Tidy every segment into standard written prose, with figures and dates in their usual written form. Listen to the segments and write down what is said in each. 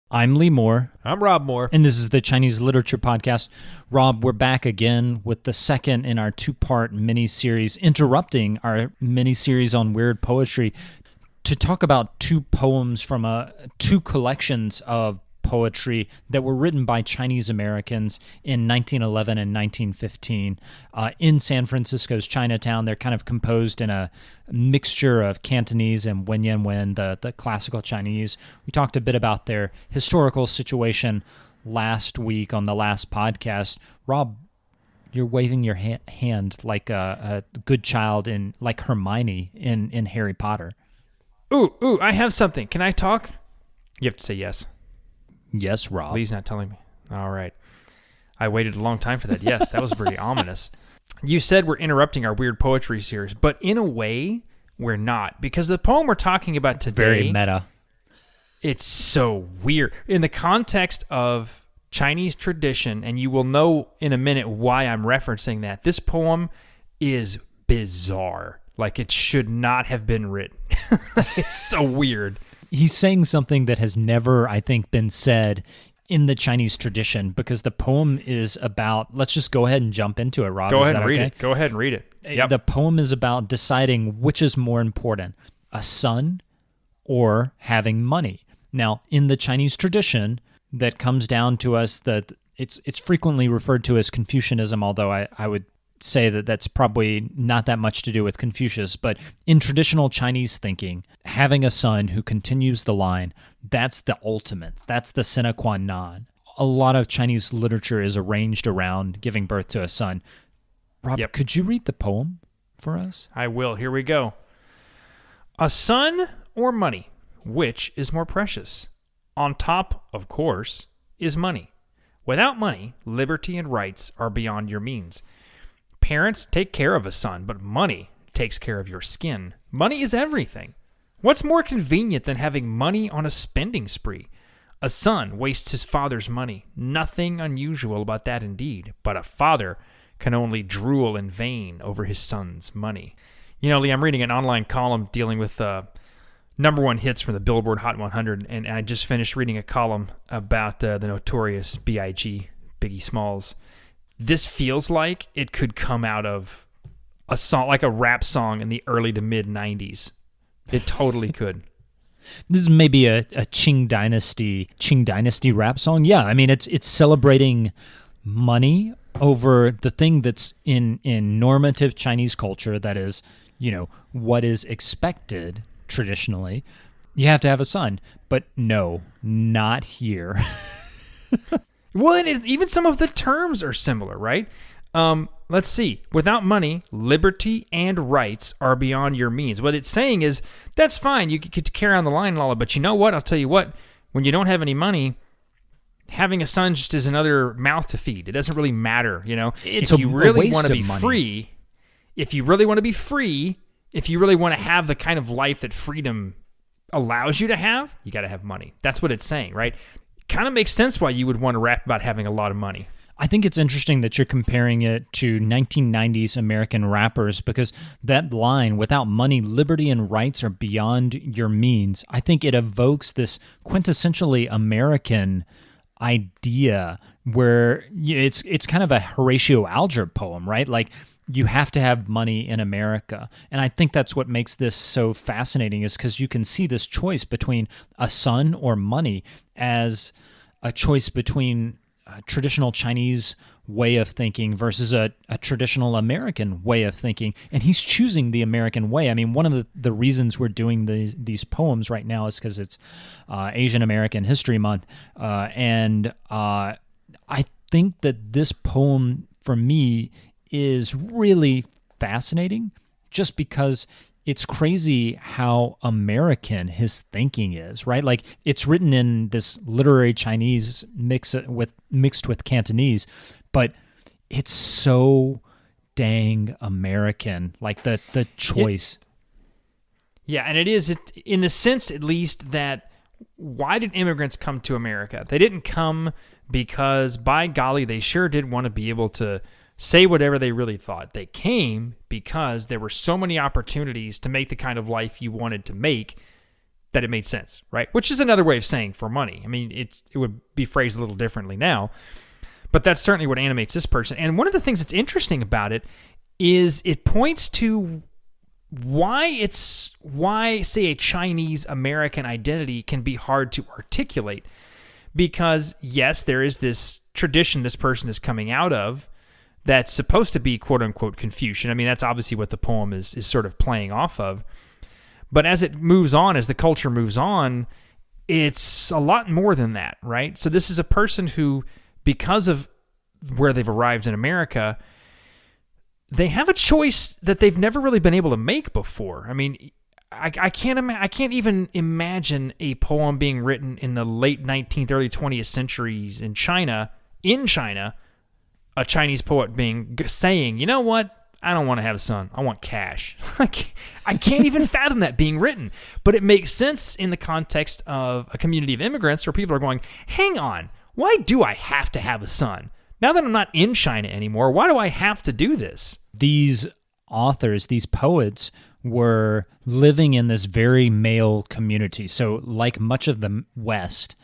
I'm Lee Moore. I'm Rob Moore. And this is the Chinese Literature Podcast. Rob, we're back again with the second in our two-part mini-series, interrupting our mini-series on weird poetry to talk about two poems from two collections of poetry that were written by Chinese Americans in 1911 and 1915 in San Francisco's Chinatown. They're kind of composed in a mixture of Cantonese and Wen, the classical Chinese. We talked a bit about their historical situation last week on the last podcast. Rob, you're waving your hand like a good child like Hermione in Harry Potter. Ooh, I have something. Can I talk? You have to say yes. Yes, Rob. Lee's not telling me. All right. I waited a long time for that. Yes, that was pretty ominous. You said we're interrupting our weird poetry series, but in a way, we're not. Because the poem we're talking about today... Very meta. It's so weird. In the context of Chinese tradition, and you will know in a minute why I'm referencing that, this poem is bizarre. Like, it should not have been written. It's so weird. He's saying something that has never, I think, been said in the Chinese tradition, because the poem is about, let's just go ahead and jump into it, Rob. Go ahead and read it. Go ahead and read it. Yep. The poem is about deciding which is more important, a son or having money. Now, in the Chinese tradition, that comes down to us that it's frequently referred to as Confucianism, although I would say that that's probably not that much to do with Confucius, but in traditional Chinese thinking, having a son who continues the line, that's the ultimate, that's the sine qua non. A lot of Chinese literature is arranged around giving birth to a son. Rob, Could you read the poem for us? I will. Here we go. A son or money, which is more precious? On top, of course, is money. Without money, liberty and rights are beyond your means. Parents take care of a son, but money takes care of your skin. Money is everything. What's more convenient than having money on a spending spree? A son wastes his father's money. Nothing unusual about that indeed, but a father can only drool in vain over his son's money. You know, Lee, I'm reading an online column dealing with number one hits from the Billboard Hot 100, and I just finished reading a column about the notorious B.I.G., Biggie Smalls. This feels like it could come out of a song, like a rap song in the early to mid 90s. It totally could. This is maybe a Qing Dynasty rap song. Yeah, I mean it's celebrating money over the thing that's in normative Chinese culture, that is, you know, what is expected traditionally. You have to have a son, but no, not here. Well, and even some of the terms are similar, right? Let's see. Without money, liberty and rights are beyond your means. What it's saying is, that's fine. You could carry on the line and all that, but you know what? I'll tell you what. When you don't have any money, having a son just is another mouth to feed. It doesn't really matter, you know? It's if you really want to be money. free, if you really want to have the kind of life that freedom allows you to have, you got to have money. That's what it's saying, right? Kind of makes sense why you would want to rap about having a lot of money. I think it's interesting that you're comparing it to 1990s American rappers, because that line, without money, liberty and rights are beyond your means, I think it evokes this quintessentially American idea where it's kind of a Horatio Alger poem, right? Like, you have to have money in America. And I think that's what makes this so fascinating, is because you can see this choice between a son or money as a choice between a traditional Chinese way of thinking versus a traditional American way of thinking. And he's choosing the American way. I mean, one of the reasons we're doing these poems right now is because it's Asian American History Month. And I think that this poem, for me, is really fascinating just because it's crazy how American his thinking is, right? Like, it's written in this literary Chinese mixed with Cantonese, but it's so dang American, like the choice. Yeah, and it is, in the sense, at least, that why did immigrants come to America? They didn't come because, by golly, they sure did want to be able to say whatever they really thought. They came because there were so many opportunities to make the kind of life you wanted to make that it made sense, right? Which is another way of saying for money. I mean, it would be phrased a little differently now, but that's certainly what animates this person. And one of the things that's interesting about it is it points to why say a Chinese American identity can be hard to articulate, because yes, there is this tradition this person is coming out of that's supposed to be quote unquote Confucian. I mean, that's obviously what the poem is sort of playing off of. But as it moves on, as the culture moves on, it's a lot more than that, right? So this is a person who, because of where they've arrived in America, they have a choice that they've never really been able to make before. I mean, I can't even imagine a poem being written in the late 19th, early 20th centuries in China, a Chinese poet saying, you know what? I don't want to have a son. I want cash. I can't even fathom that being written. But it makes sense in the context of a community of immigrants where people are going, hang on, why do I have to have a son? Now that I'm not in China anymore, why do I have to do this? These authors, these poets, were living in this very male community. So like much of the West,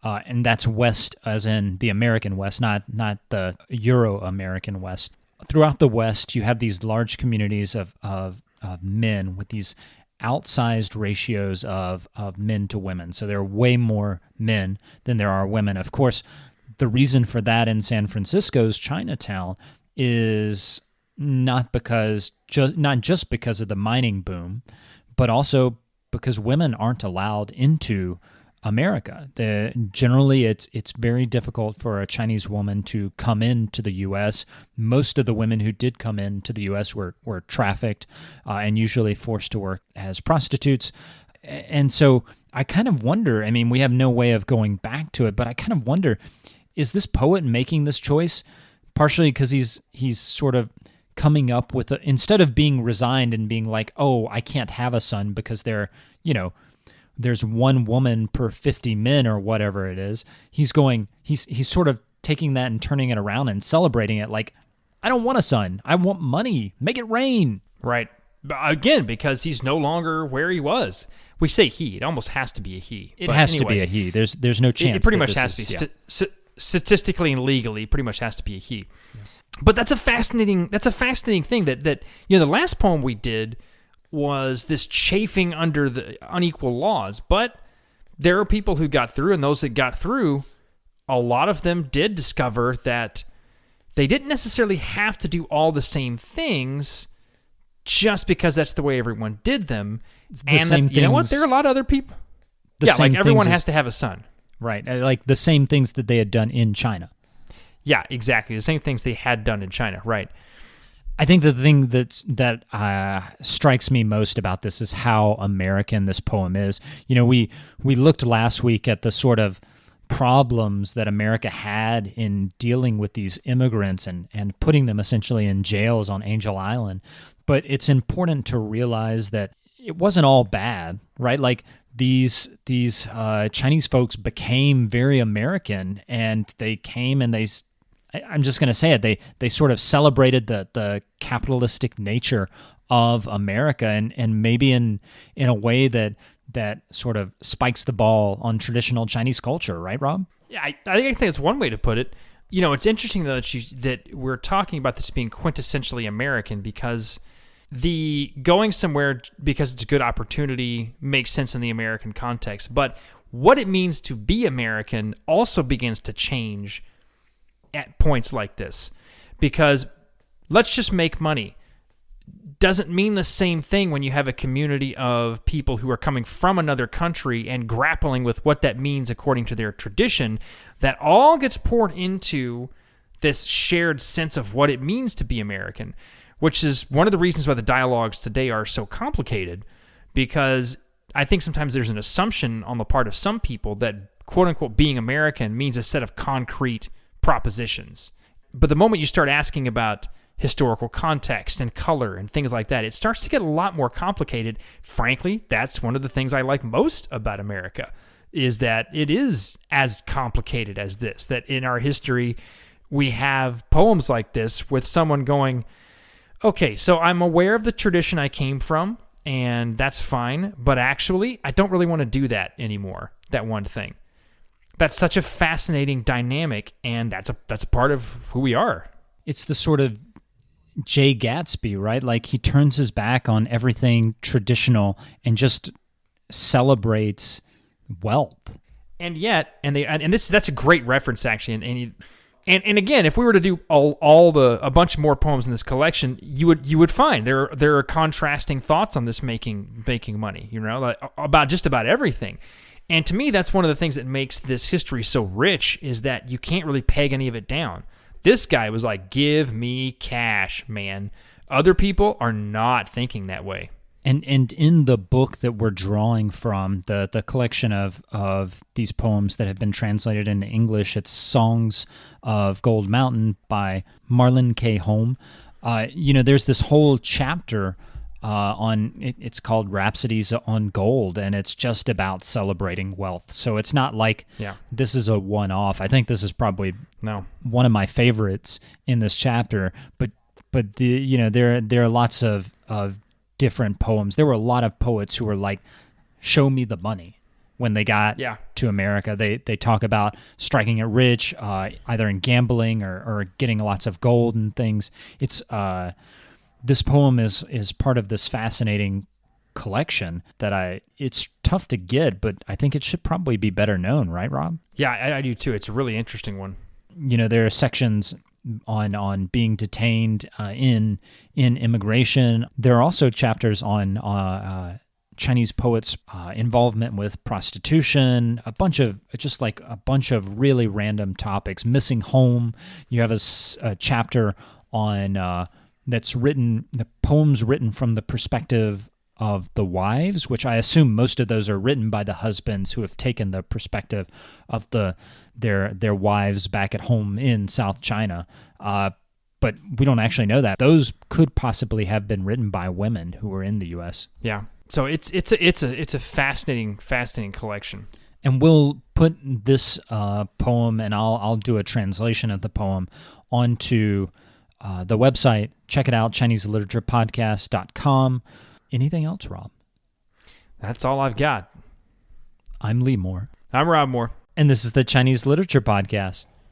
and that's West as in the American West, not the Euro-American West. Throughout the West, you have these large communities of men with these outsized ratios of men to women. So there are way more men than there are women. Of course, the reason for that in San Francisco's Chinatown is not just because of the mining boom, but also because women aren't allowed into America. Generally, it's very difficult for a Chinese woman to come into the U.S. Most of the women who did come into the U.S. were trafficked and usually forced to work as prostitutes. And so I kind of wonder, I mean, we have no way of going back to it, but I kind of wonder, is this poet making this choice partially because he's sort of coming up with instead of being resigned and being like, oh, I can't have a son because there's one woman per 50 men or whatever it is. He's sort of taking that and turning it around and celebrating it like, I don't want a son. I want money. Make it rain. Right. But again, because he's no longer where he was. We say he. It almost has to be a he. It has to be a he. There's no chance. It pretty much has to be. Statistically and legally, pretty much has to be a he. Yeah. But that's a fascinating thing that the last poem we did was this chafing under the unequal laws. But there are people who got through, and those that got through, a lot of them did discover that they didn't necessarily have to do all the same things just because that's the way everyone did them. You know what? There are a lot of other people. Like everyone has to have a son. Right. Like the same things that they had done in China. Yeah, exactly. The same things they had done in China. Right. I think the thing that strikes me most about this is how American this poem is. You know, we looked last week at the sort of problems that America had in dealing with these immigrants and putting them essentially in jails on Angel Island. But it's important to realize that it wasn't all bad, right? Like these Chinese folks became very American, and they came and I'm just going to say it, they sort of celebrated the capitalistic nature of America and maybe in a way that sort of spikes the ball on traditional Chinese culture, right, Rob? Yeah, I think that's one way to put it. You know, it's interesting though that we're talking about this being quintessentially American, because the going somewhere because it's a good opportunity makes sense in the American context, but what it means to be American also begins to change at points like this, because let's just make money doesn't mean the same thing when you have a community of people who are coming from another country and grappling with what that means according to their tradition. That all gets poured into this shared sense of what it means to be American, which is one of the reasons why the dialogues today are so complicated, because I think sometimes there's an assumption on the part of some people that quote-unquote being American means a set of concrete propositions. But the moment you start asking about historical context and color and things like that, it starts to get a lot more complicated. Frankly, that's one of the things I like most about America, is that it is as complicated as this, that in our history we have poems like this with someone going, okay, so I'm aware of the tradition I came from. and that's fine. But actually, I don't really want to do that anymore, that one thing. That's such a fascinating dynamic, and that's a part of who we are. It's the sort of Jay Gatsby, right? Like he turns his back on everything traditional and just celebrates wealth. And yet, that's a great reference actually. And again, if we were to do a bunch more poems in this collection, you would find there are contrasting thoughts on this making money. Like about just about everything. And to me, that's one of the things that makes this history so rich is that you can't really peg any of it down. This guy was like, give me cash, man. Other people are not thinking that way. And in the book that we're drawing from, the collection of these poems that have been translated into English, it's Songs of Gold Mountain by Marlon K. Home. There's this whole chapter it's called Rhapsodies on Gold, and it's just about celebrating wealth. So it's not like this is a one-off. I think this is probably one of my favorites in this chapter. But there are lots of different poems. There were a lot of poets who were like, "Show me the money." When they got to America, they talk about striking it rich, either in gambling or getting lots of gold and things. It's this poem is part of this fascinating collection that it's tough to get, but I think it should probably be better known, right, Rob? Yeah, I do too. It's a really interesting one. There are sections on being detained in immigration. There are also chapters on Chinese poets' involvement with prostitution, a bunch of really random topics. Missing home. You have a chapter on that's written, the poems written from the perspective of the wives, which I assume most of those are written by the husbands who have taken the perspective of their wives back at home in South China. But we don't actually know that. Those could possibly have been written by women who were in the U.S. Yeah. So it's a fascinating collection. And we'll put this poem, and I'll do a translation of the poem onto the website. Check it out, ChineseLiteraturePodcast.com. Anything else, Rob? That's all I've got. I'm Lee Moore. I'm Rob Moore. And this is the Chinese Literature Podcast.